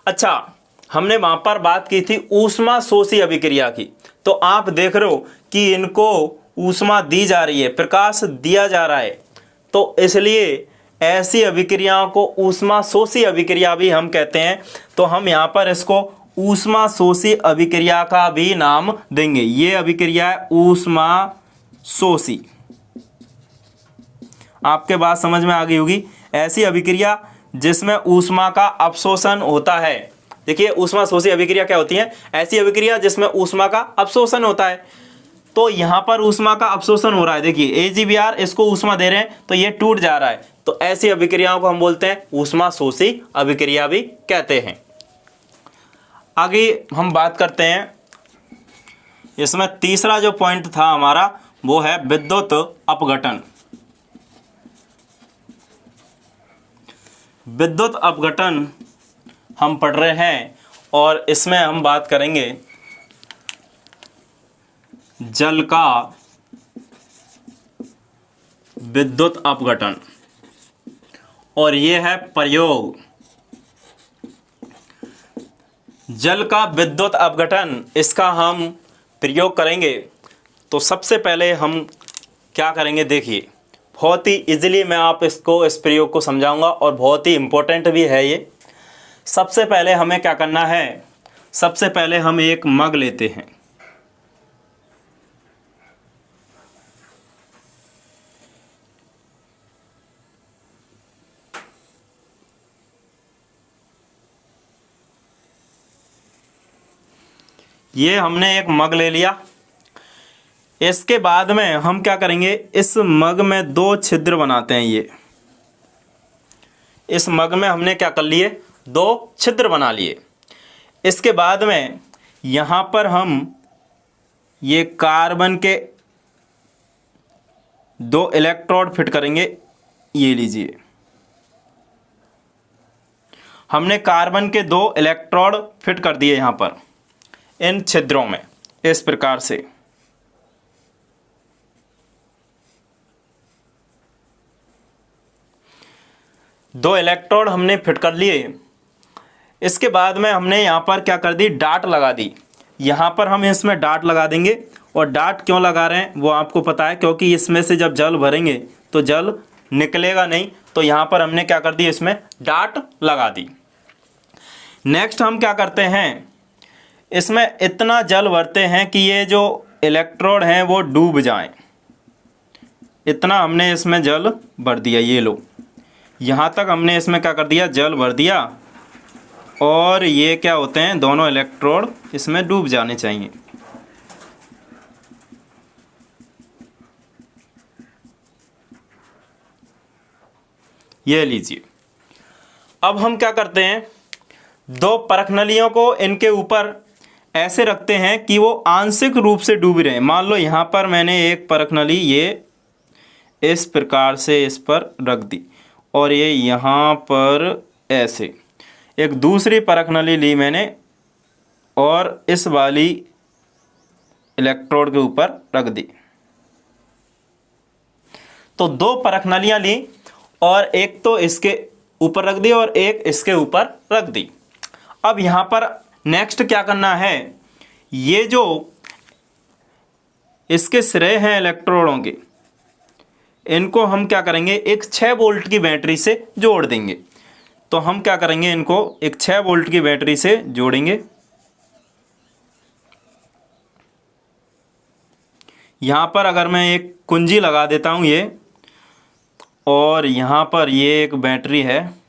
[SPEAKER 1] अच्छा, हमने वहाँ पर बात की थी ऊष्मा शोषी अभिक्रिया की। तो आप देख रहे हो कि इनको ऊष्मा दी जा रही है, प्रकाश दिया जा रहा है, तो इसलिए ऐसी अभिक्रियाओं को ऊष्मा शोषी अभिक्रिया भी हम कहते हैं। तो हम यहाँ पर इसको ऊष्मा शोषी अभिक्रिया का भी नाम देंगे। ये अभिक्रिया है ऊष्मा शोषी। आपके बात समझ में आ गई होगी। ऐसी अभिक्रिया जिसमें ऊष्मा का अवशोषण होता है। देखिए ऊष्मा शोषी अभिक्रिया क्या होती है? ऐसी अभिक्रिया जिसमें ऊष्मा का अवशोषण होता है। तो यहाँ पर ऊष्मा का अवशोषण हो रहा है। देखिए AgBr इसको ऊष्मा दे रहे हैं तो ये टूट जा रहा है। तो ऐसी अभिक्रियाओं को हम बोलते हैं ऊष्मा शोषी अभिक्रिया भी कहते हैं। आगे हम बात करते हैं, इसमें तीसरा जो पॉइंट था हमारा वो है विद्युत अपघटन। विद्युत अपघटन हम पढ़ रहे हैं और इसमें हम बात करेंगे जल का विद्युत अपघटन, और ये है प्रयोग। जल का विद्युत अपघटन, इसका हम प्रयोग करेंगे। तो सबसे पहले हम क्या करेंगे, देखिए बहुत ही इजीली मैं आप इस प्रयोग को समझाऊंगा और बहुत ही इम्पोर्टेंट भी है ये। सबसे पहले हमें क्या करना है, सबसे पहले हम एक मग लेते हैं। ये हमने एक मग ले लिया। इसके बाद में हम क्या करेंगे, इस मग में 2 छिद्र बनाते हैं। ये इस मग में हमने क्या कर लिए, 2 छिद्र बना लिए। इसके बाद में यहाँ पर हम ये कार्बन के 2 इलेक्ट्रोड फिट करेंगे। ये लीजिए, हमने कार्बन के 2 इलेक्ट्रोड फिट कर दिए यहाँ पर इन छिद्रों में, इस प्रकार से। दो इलेक्ट्रोड हमने फिट कर लिए। इसके बाद में हमने यहाँ पर क्या कर दी, डाट लगा दी। यहाँ पर हम इसमें डाट लगा देंगे। और डाट क्यों लगा रहे हैं वो आपको पता है, क्योंकि इसमें से जब जल भरेंगे तो जल निकलेगा नहीं। तो यहाँ पर हमने क्या कर दी, इसमें डाट लगा दी। नेक्स्ट हम क्या करते हैं, इसमें इतना जल भरते हैं कि ये जो इलेक्ट्रोड हैं वो डूब जाएं। इतना हमने इसमें जल भर दिया। ये लो, यहाँ तक हमने इसमें क्या कर दिया, जल भर दिया। और ये क्या होते हैं, दोनों इलेक्ट्रोड इसमें डूब जाने चाहिए। ये लीजिए। अब हम क्या करते हैं, 2 परखनलियों को इनके ऊपर ऐसे रखते हैं कि वो आंशिक रूप से डूब रहे हैं। मान लो यहाँ पर मैंने एक परखनली ये इस प्रकार से इस पर रख दी, और ये यहाँ पर ऐसे एक दूसरी परखनली ली मैंने और इस वाली इलेक्ट्रोड के ऊपर रख दी। तो 2 परखनलियाँ ली और एक तो इसके ऊपर रख दी और एक इसके ऊपर रख दी। अब यहाँ पर नेक्स्ट क्या करना है, ये जो इसके सिरे हैं इलेक्ट्रोडों के, इनको हम क्या करेंगे, एक 6 वोल्ट की बैटरी से जोड़ देंगे। तो हम क्या करेंगे, इनको एक 6 वोल्ट की बैटरी से जोड़ेंगे। यहाँ पर अगर मैं एक कुंजी लगा देता हूँ ये, और यहाँ पर ये एक बैटरी है,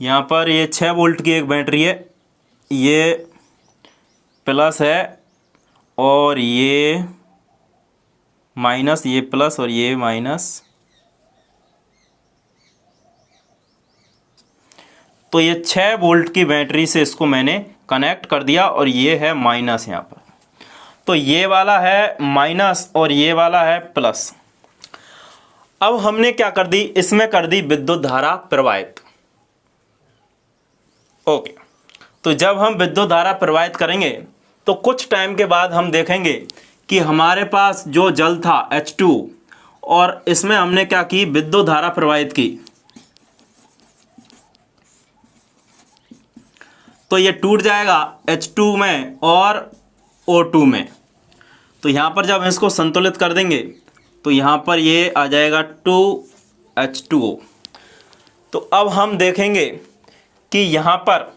[SPEAKER 1] यहाँ पर ये 6 वोल्ट की एक बैटरी है, ये प्लस है और ये माइनस, ये प्लस और ये माइनस। तो ये 6 वोल्ट की बैटरी से इसको मैंने कनेक्ट कर दिया और ये है माइनस यहाँ पर। तो ये वाला है माइनस और ये वाला है प्लस। अब हमने क्या कर दी, इसमें कर दी विद्युत धारा प्रवाहित। ओके, तो जब हम विद्युत धारा प्रवाहित करेंगे तो कुछ टाइम के बाद हम देखेंगे कि हमारे पास जो जल था H2 और इसमें हमने क्या की, विद्युत धारा प्रवाहित की। तो ये टूट जाएगा H2 में और O2 में। तो यहाँ पर जब इसको संतुलित कर देंगे तो यहाँ पर ये आ जाएगा 2H2O। तो अब हम देखेंगे कि यहाँ पर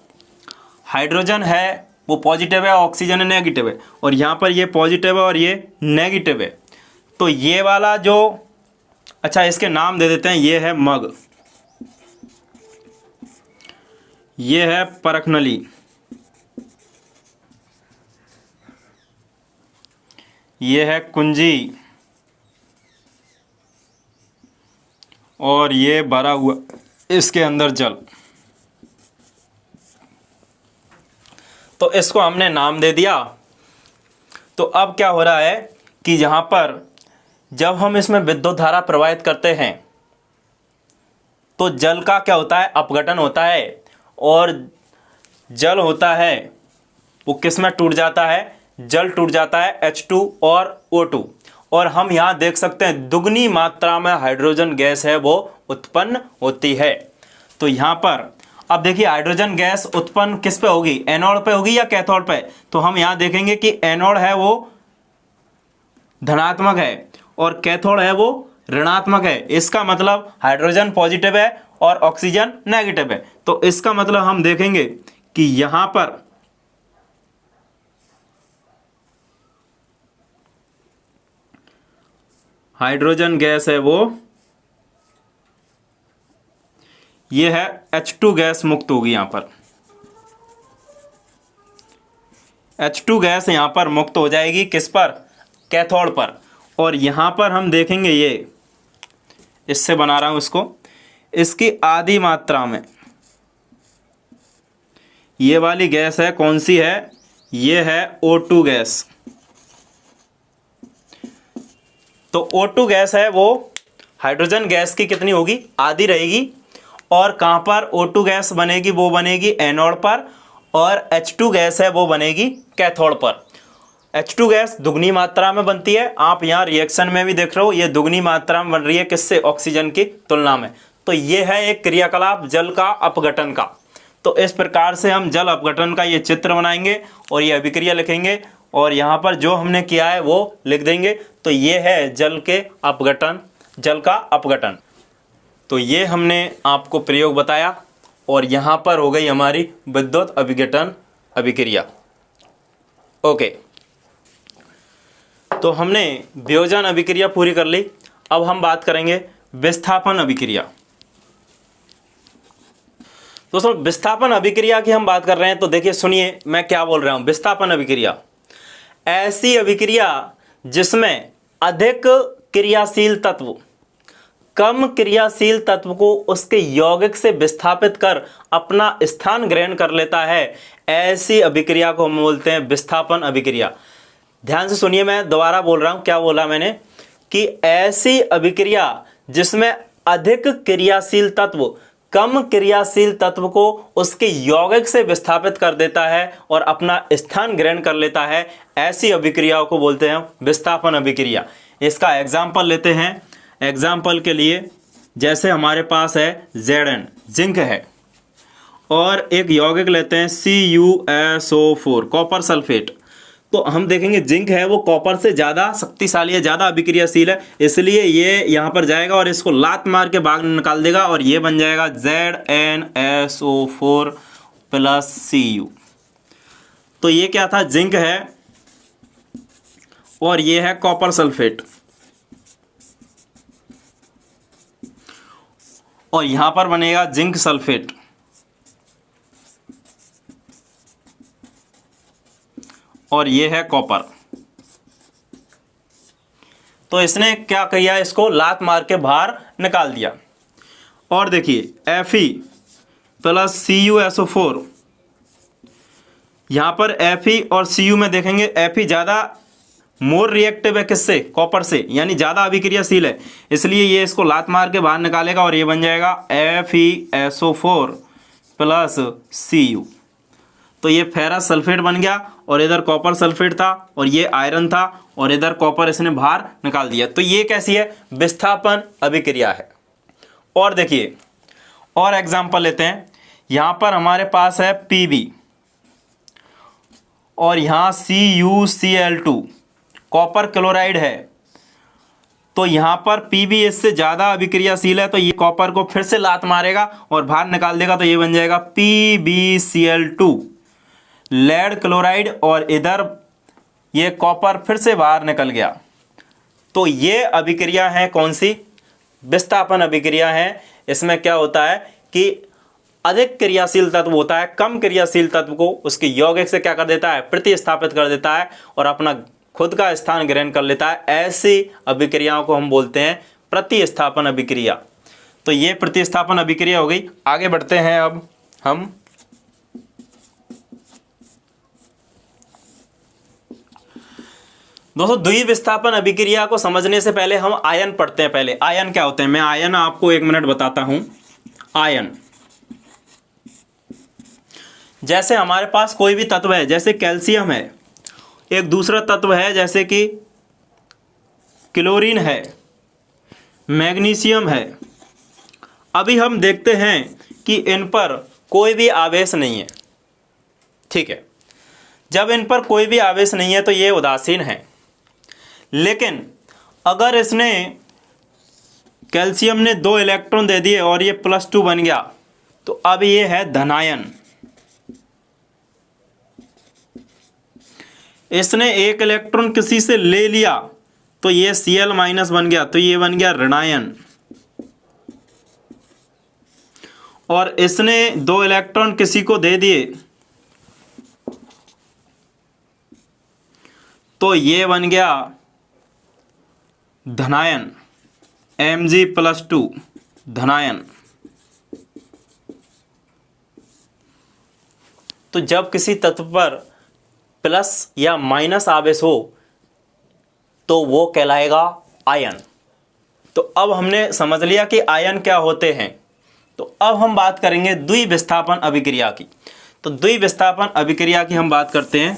[SPEAKER 1] हाइड्रोजन है वो पॉजिटिव है, ऑक्सीजन है नेगेटिव है, और यहाँ पर ये पॉजिटिव है और ये नेगेटिव है। तो ये वाला जो, अच्छा इसके नाम दे देते हैं, ये है मग, ये है परखनली, ये है कुंजी, और ये भरा हुआ इसके अंदर जल। तो इसको हमने नाम दे दिया। तो अब क्या हो रहा है कि यहाँ पर जब हम इसमें विद्युत धारा प्रवाहित करते हैं तो जल का क्या होता है, अपघटन होता है, और जल होता है वो किस में टूट जाता है, जल टूट जाता है H2 और O2, और हम यहाँ देख सकते हैं दुगनी मात्रा में हाइड्रोजन गैस है वो उत्पन्न होती है। तो यहाँ पर अब देखिए हाइड्रोजन गैस उत्पन्न किस पे होगी, एनोड पे होगी या कैथोड पे। तो हम यहाँ देखेंगे कि एनोड है वो धनात्मक है और कैथोड है वो ऋणात्मक है। इसका मतलब हाइड्रोजन पॉजिटिव है और ऑक्सीजन नेगेटिव है। तो इसका मतलब हम देखेंगे कि यहां पर हाइड्रोजन गैस है वो, ये है H2 गैस मुक्त होगी। यहां पर H2 गैस यहां पर मुक्त हो जाएगी, किस पर, कैथोड पर। और यहां पर हम देखेंगे, ये इससे बना रहा हूं इसको, इसकी आधी मात्रा में ये वाली गैस है, कौन सी है, ये है O2 गैस। तो O2 गैस है वो हाइड्रोजन गैस की कितनी होगी, आधी रहेगी। और कहां पर O2 गैस बनेगी, वो बनेगी एनोड पर, और H2 गैस है वो बनेगी कैथोड पर। H2 गैस दुगनी मात्रा में बनती है, आप यहाँ रिएक्शन में भी देख रहे हो, ये दुगनी मात्रा में बन रही है, किससे, ऑक्सीजन की तुलना में। तो ये है एक क्रियाकलाप जल का अपघटन का। तो इस प्रकार से हम जल अपघटन का ये चित्र बनाएंगे और ये अभिक्रिया लिखेंगे, और यहाँ पर जो हमने किया है वो लिख देंगे। तो ये है जल के अपघटन, जल का अपघटन। तो ये हमने आपको प्रयोग बताया, और यहाँ पर हो गई हमारी विद्युत अभिघटन अभिक्रिया। ओके, तो हमने वियोजन अभिक्रिया पूरी कर ली। अब हम बात करेंगे विस्थापन अभिक्रिया। दोस्तों विस्थापन अभिक्रिया की हम बात कर रहे हैं, तो देखिए सुनिए मैं क्या बोल रहा हूं। विस्थापन अभिक्रिया ऐसी अभिक्रिया जिसमें अधिक क्रियाशील तत्व कम क्रियाशील तत्व को उसके यौगिक से विस्थापित कर अपना स्थान ग्रहण कर लेता है, ऐसी अभिक्रिया को हम बोलते हैं विस्थापन अभिक्रिया। ध्यान से सुनिए, मैं दोबारा बोल रहा हूं, क्या बोला मैंने, कि ऐसी अभिक्रिया जिसमें अधिक क्रियाशील तत्व कम क्रियाशील तत्व को उसके यौगिक से विस्थापित कर देता है और अपना स्थान ग्रहण कर लेता है, ऐसी अभिक्रियाओं को बोलते हैं विस्थापन अभिक्रिया। इसका एग्जाम्पल लेते हैं। एग्जाम्पल के लिए जैसे हमारे पास है Zn, जिंक है, और एक यौगिक लेते हैं CuSO4, कॉपर सल्फेट। तो हम देखेंगे जिंक है वो कॉपर से ज़्यादा शक्तिशाली है, ज़्यादा अभिक्रियाशील है, इसलिए ये यहाँ पर जाएगा और इसको लात मार के बाहर निकाल देगा, और ये बन जाएगा ZnSO4 प्लस Cu। तो ये क्या था, जिंक है और ये है कॉपर सल्फेट, और यहां पर बनेगा जिंक सल्फेट, और ये है कॉपर। तो इसने क्या किया, इसको लात मार के बाहर निकाल दिया। और देखिए Fe प्लस CuSO4, यहां पर Fe और Cu में देखेंगे Fe ज़्यादा मोर रिएक्टिव है, किससे, कॉपर से, यानी ज़्यादा अभिक्रियाशील है, इसलिए ये इसको लात मार के बाहर निकालेगा और ये बन जाएगा FeSO4 प्लस Cu। तो ये फेरस सल्फेट बन गया, और इधर कॉपर सल्फेट था और ये आयरन था, और इधर कॉपर इसने बाहर निकाल दिया। तो ये कैसी है, विस्थापन अभिक्रिया है। और देखिए और एग्जाम्पल लेते हैं। यहाँ पर हमारे पास है Pb और यहाँ CuCl2, कॉपर क्लोराइड है, तो यहाँ पर Pb इससे ज़्यादा अभिक्रियाशील है, तो ये कॉपर को फिर से लात मारेगा और बाहर निकाल देगा, तो ये बन जाएगा PbCl2 लेड क्लोराइड, और इधर ये कॉपर फिर से बाहर निकल गया। तो ये अभिक्रिया है कौन सी? विस्थापन अभिक्रिया है। इसमें क्या होता है कि अधिक क्रियाशील तत्व होता है, कम क्रियाशील तत्व को उसके यौगिक से क्या कर देता है? प्रतिस्थापित कर देता है और अपना खुद का स्थान ग्रहण कर लेता है। ऐसी अभिक्रियाओं को हम बोलते हैं प्रतिस्थापन अभिक्रिया। तो ये प्रतिस्थापन अभिक्रिया हो गई। आगे बढ़ते हैं अब हम। दोस्तों द्विविस्थापन अभिक्रिया को समझने से पहले हम आयन पढ़ते हैं। पहले आयन क्या होते हैं, मैं आयन आपको 1 मिनट बताता हूं। आयन, जैसे हमारे पास कोई भी तत्व है, जैसे कैल्शियम है, एक दूसरा तत्व है जैसे कि क्लोरीन है, मैग्नीशियम है। अभी हम देखते हैं कि इन पर कोई भी आवेश नहीं है, ठीक है। जब इन पर कोई भी आवेश नहीं है तो ये उदासीन है। लेकिन अगर इसने कैल्शियम ने 2 इलेक्ट्रॉन दे दिए और ये +2 बन गया, तो अब ये है धनायन। इसने 1 इलेक्ट्रॉन किसी से ले लिया तो ये Cl- बन गया, तो ये बन गया ऋणायन। और इसने 2 इलेक्ट्रॉन किसी को दे दिए तो ये बन गया धनायन, Mg+2 धनायन। तो जब किसी तत्व पर प्लस या माइनस आवेश हो तो वो कहलाएगा आयन। तो अब हमने समझ लिया कि आयन क्या होते हैं। तो अब हम बात करेंगे द्विविस्थापन अभिक्रिया की। तो द्विविस्थापन अभिक्रिया की हम बात करते हैं।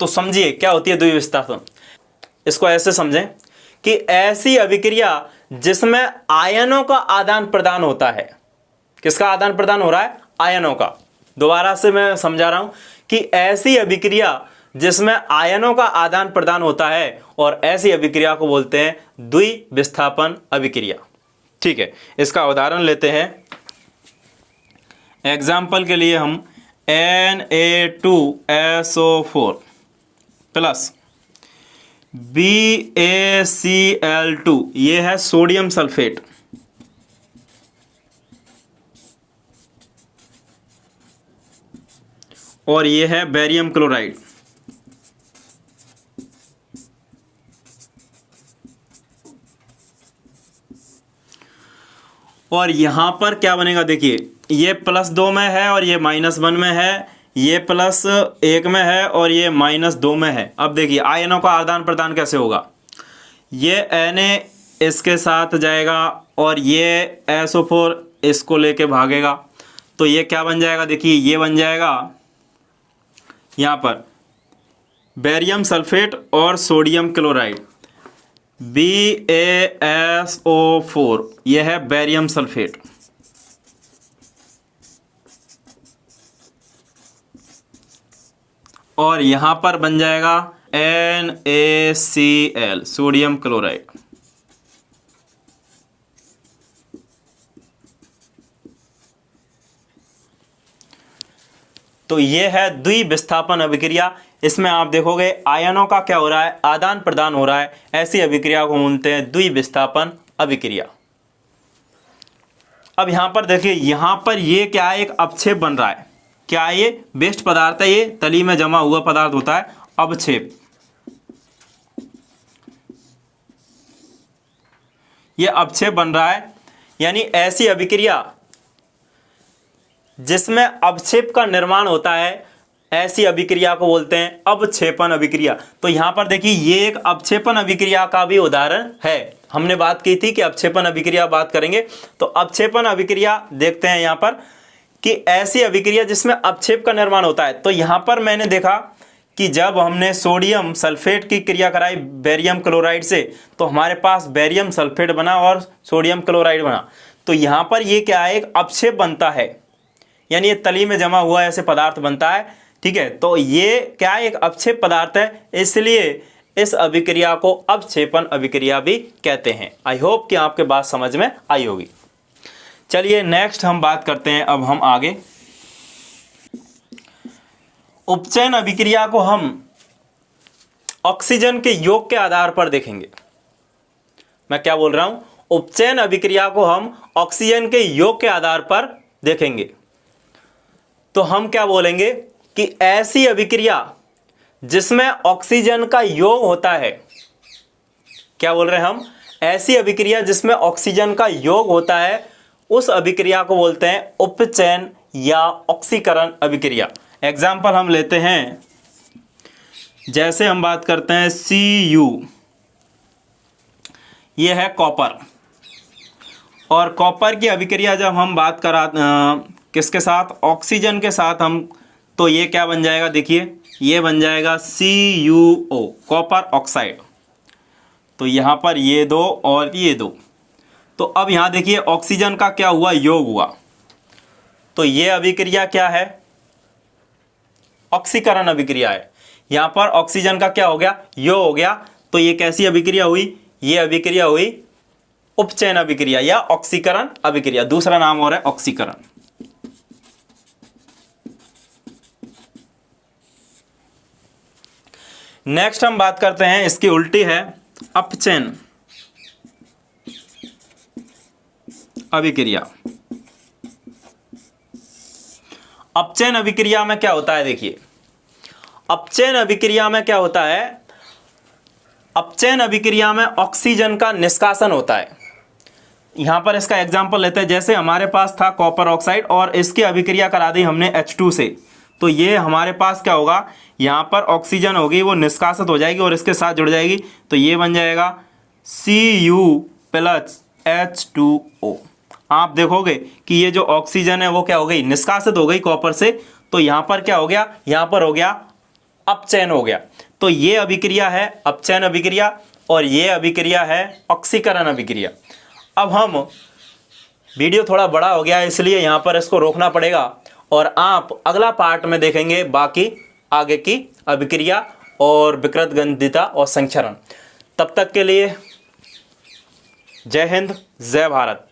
[SPEAKER 1] तो समझिए क्या होती है द्विविस्थापन। इसको ऐसे समझें कि ऐसी अभिक्रिया जिसमें आयनों का आदान प्रदान होता है। किसका आदान प्रदान हो रहा है? आयनों का। दोबारा से मैं समझा रहा हूं कि ऐसी अभिक्रिया जिसमें आयनों का आदान प्रदान होता है, और ऐसी अभिक्रिया को बोलते हैं द्विविस्थापन अभिक्रिया। ठीक है, इसका उदाहरण लेते हैं। एग्जाम्पल के लिए हम Na2SO4 प्लस BaCl2, ये है सोडियम सल्फेट, और ये है बेरियम क्लोराइड। और यहां पर क्या बनेगा? देखिए, ये +2 में है और ये -1 में है, ये +1 में है और ये -2 में है। अब देखिए आयनों का आदान प्रदान कैसे होगा। ये Na इसके साथ जाएगा और ये SO4 इसको लेके भागेगा, तो ये क्या बन जाएगा? देखिए ये बन जाएगा यहाँ पर बेरियम सल्फेट और सोडियम क्लोराइड, BaSO4, यह है बेरियम सल्फेट। और यहां पर बन जाएगा NaCl, सोडियम क्लोराइड। तो यह है द्विविस्थापन अभिक्रिया। इसमें आप देखोगे आयनों का क्या हो रहा है? आदान प्रदान हो रहा है। ऐसी अभिक्रिया को बोलते हैं द्विविस्थापन अभिक्रिया। अब यहां पर देखिए, यहां पर ये क्या है? एक अवक्षेप बन रहा है। क्या है ये? वेस्ट पदार्थ है, ये तली में जमा हुआ पदार्थ होता है अवक्षेप। ये अवक्षेप बन रहा है, यानी ऐसी अभिक्रिया जिसमें अवक्षेप का निर्माण होता है, ऐसी अभिक्रिया को बोलते हैं अवक्षेपण अभिक्रिया। तो यहां पर देखिए ये एक अवक्षेपण अभिक्रिया का भी उदाहरण है। हमने बात की थी कि अवक्षेपण अभिक्रिया बात करेंगे, तो अवक्षेपण अभिक्रिया देखते हैं यहां पर कि ऐसी अभिक्रिया जिसमें अवक्षेप का निर्माण होता है। तो यहां पर मैंने देखा कि जब हमने सोडियम सल्फेट की क्रिया कराई बेरियम क्लोराइड से, तो हमारे पास बेरियम सल्फेट बना और सोडियम क्लोराइड बना। तो यहां पर ये क्या है? एक अवक्षेप बनता है, यानी ये तली में जमा हुआ ऐसे पदार्थ बनता है। ठीक है, तो ये क्या है? एक अवक्षेप पदार्थ है, इसलिए इस अभिक्रिया को अवक्षेपण अभिक्रिया भी कहते हैं। आई होप कि आपके बात समझ में आई होगी। चलिए नेक्स्ट हम बात करते हैं, अब हम आगे उपचयन अभिक्रिया को हम ऑक्सीजन के योग के आधार पर देखेंगे। मैं क्या बोल रहा हूं, उपचयन अभिक्रिया को हम ऑक्सीजन के योग के आधार पर देखेंगे। तो हम क्या बोलेंगे कि ऐसी अभिक्रिया जिसमें ऑक्सीजन का योग होता है, क्या बोल रहे हैं हम, ऐसी अभिक्रिया जिसमें ऑक्सीजन का योग होता है उस अभिक्रिया को बोलते हैं उपचयन या ऑक्सीकरण अभिक्रिया। एग्जाम्पल हम लेते हैं, जैसे हम बात करते हैं Cu, ये है कॉपर, और कॉपर की अभिक्रिया जब हम बात किसके साथ, ऑक्सीजन के साथ हम, तो ये क्या बन जाएगा, देखिए ये बन जाएगा CuO, कॉपर ऑक्साइड। तो यहाँ पर ये दो और ये दो, तो अब यहाँ देखिए ऑक्सीजन का क्या हुआ, योग हुआ। तो ये अभिक्रिया क्या है, ऑक्सीकरण अभिक्रिया है। यहाँ पर ऑक्सीजन का क्या हो गया, योग हो गया। तो ये कैसी अभिक्रिया हुई, ये अभिक्रिया हुई उपचयन अभिक्रिया या ऑक्सीकरण अभिक्रिया, दूसरा नाम और है ऑक्सीकरण। नेक्स्ट हम बात करते हैं, इसकी उल्टी है अपचयन अभिक्रिया। अपचयन अभिक्रिया में क्या होता है, देखिए अपचयन अभिक्रिया में क्या होता है, अपचयन अभिक्रिया में ऑक्सीजन का निष्कासन होता है। यहां पर इसका एग्जांपल लेते हैं, जैसे हमारे पास था कॉपर ऑक्साइड और इसकी अभिक्रिया करा दी हमने H2 से, तो ये हमारे पास क्या होगा, यहां पर ऑक्सीजन होगी वो निष्कासित हो जाएगी और इसके साथ जुड़ जाएगी, तो ये बन जाएगा Cu+H2O। आप देखोगे कि ये जो ऑक्सीजन है वो क्या हो गई, निष्कासित हो गई कॉपर से, तो यहां पर क्या हो गया, यहां पर हो गया अपचयन हो गया। तो ये अभिक्रिया है अपचयन अभिक्रिया और ये अभिक्रिया है ऑक्सीकरण अभिक्रिया। अब हम, वीडियो थोड़ा बड़ा हो गया इसलिए यहां पर इसको रोकना पड़ेगा और आप अगला पार्ट में देखेंगे बाकी आगे की अभिक्रिया और विकृत गंधिता और संक्षरण। तब तक के लिए जय हिंद, जय भारत।